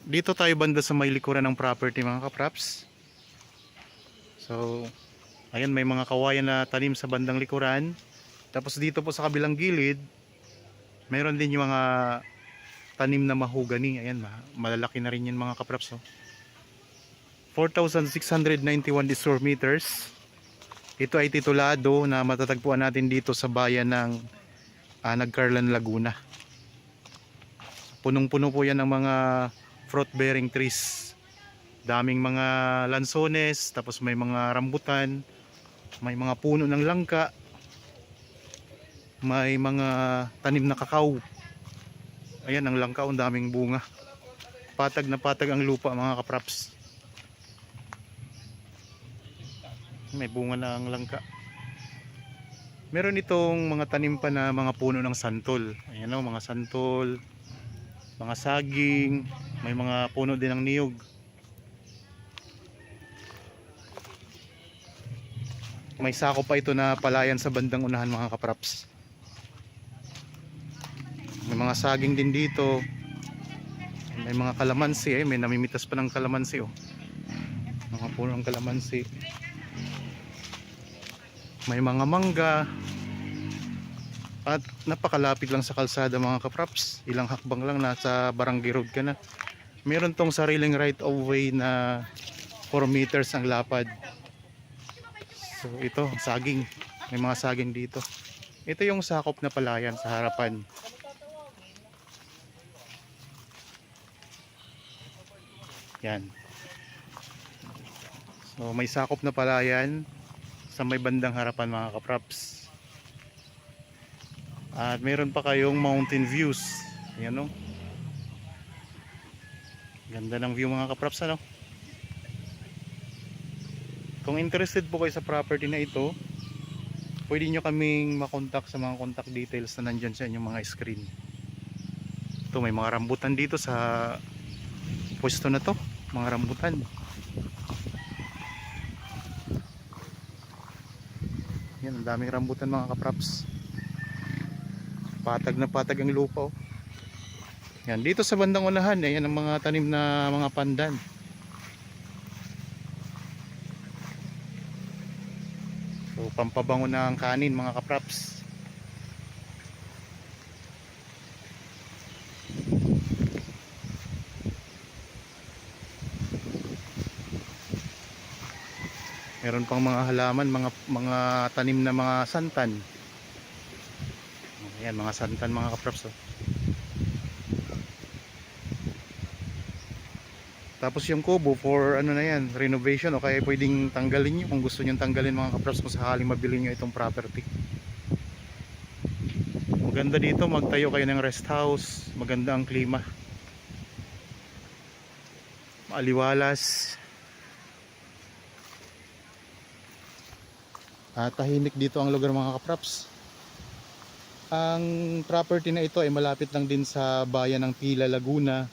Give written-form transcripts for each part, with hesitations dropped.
Dito tayo banda sa may likuran ng property mga kapraps. So, ayan, may mga kawayan na tanim sa bandang likuran. Tapos dito po sa kabilang gilid, mayroon din yung mga tanim na mahogany. Ayan, malalaki na rin yun mga kapraps. Oh. 4,691 square meters. Ito ay titulado na matatagpuan natin dito sa bayan ng Nagcarlan, Laguna. Punong-puno po yan ng mga fruit bearing trees. Daming mga lansones, tapos may mga rambutan, may mga puno ng langka, may mga tanim na kakao. Ayan, ang langka, ang daming bunga. Patag na patag ang lupa mga kapraps. May bunga na ang langka. Meron itong mga tanim pa na mga puno ng santol. Ayan o, mga santol, mga saging, may mga puno din ng niyog. May sako pa ito na palayan sa bandang unahan mga kapraps. May mga saging din dito. May mga kalamansi, may namimitas pa ng kalamansi oh. Mga puno ng kalamansi. May mga mangga. At napakalapit lang sa kalsada mga kapraps. Ilang hakbang lang, nasa barangay road ka na. Meron tong sariling right of way na 4 meters ang lapad. So ito, saging. May mga saging dito. Ito yung sakop na palayan sa harapan. Yan. So may sakop na palayan sa may bandang harapan mga kapraps. At meron pa kayong mountain views. Ayan o. Ganda ng view mga kapraps ano. Kung interested po kayo sa property na ito, pwede nyo kaming makontak sa mga contact details na nandyan sa inyong mga screen. Ito, may mga rambutan dito sa pwesto na to. Mga rambutan. Yan, ang daming rambutan mga kapraps. Patag na patag ang lupa oh. Yan, dito sa bandang unahan, ayan ang mga tanim na mga pandan. So, pampabango na ang kanin mga kapraps. Meron pang mga halaman, mga tanim na mga santan. Ayan, mga santan mga kapraps oh. Tapos yung kubo for ano na yan, renovation o kaya pwedeng tanggalin nyo kung gusto nyo tanggalin mga kapraps kung sakaling mabili nyo itong property. Maganda dito, magtayo kayo ng rest house, maganda ang klima. Maaliwalas. Tahimik dito ang lugar mga kapraps. Ang property na ito ay malapit lang din sa bayan ng Pila, Laguna.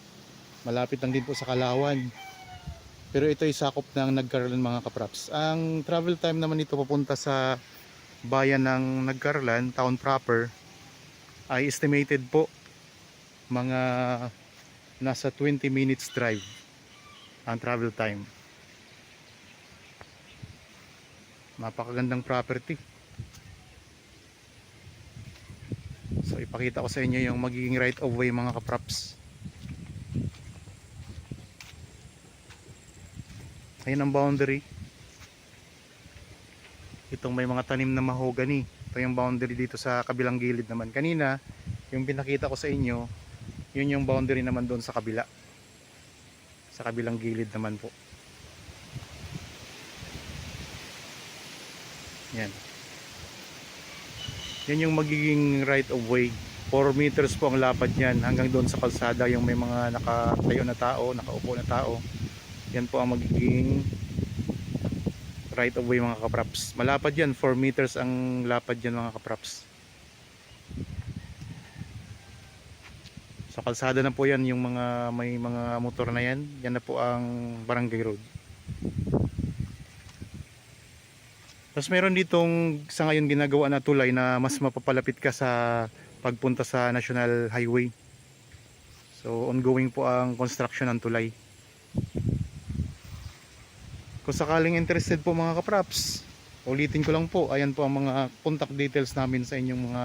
Malapit lang din po sa Kalawan. Pero ito ay sakop ng Nagcarlan mga kapraps. Ang travel time naman ito papunta sa bayan ng Nagcarlan, town proper, ay estimated po mga nasa 20 minutes drive ang travel time. Napakagandang property. So ipakita ko sa inyo yung magiging right of way mga kapraps. Ayun ang boundary. Itong may mga tanim na mahogany. Ito yung boundary dito sa kabilang gilid naman. Kanina, yung pinakita ko sa inyo, yun yung boundary naman doon sa kabila. Sa kabilang gilid naman po. Yan. Yan yung magiging right of way. 4 meters po ang lapad niyan hanggang doon sa kalsada yung may mga nakatayo na tao, nakaupo na tao. Yan po ang magiging right of way mga kapraps. Malapad yan, 4 meters ang lapad yan mga kapraps. Sa kalsada na po yan yung mga may mga motor na yan. Yan na po ang barangay road. Tapos meron ditong sa ngayon ginagawa na tulay na mas mapapalapit ka sa pagpunta sa National Highway. So So ongoing po ang construction ng tulay. Kung sakaling interested po mga kapraps, ulitin ko lang po, ayan po ang mga contact details namin sa inyong mga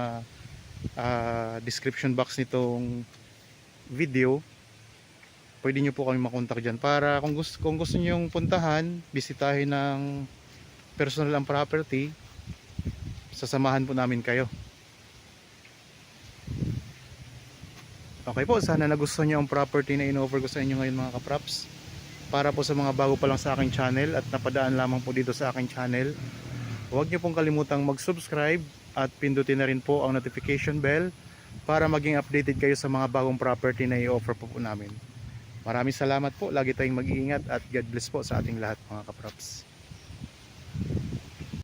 description box nitong video. Pwede nyo po kami makontak dyan para kung gusto nyo yung puntahan, bisitahin ng personal ang property, sasamahan po namin kayo. Okay po, sana nagustuhan nyo ang property na in-offer ko sa inyo ngayon mga kapraps. Para po sa mga bago pa lang sa aking channel at napadaan lamang po dito sa aking channel, huwag nyo pong kalimutang mag-subscribe at pindutin na rin po ang notification bell para maging updated kayo sa mga bagong property na i-offer po namin. Maraming salamat po, lagi tayong mag-iingat at God bless po sa ating lahat mga kapraps.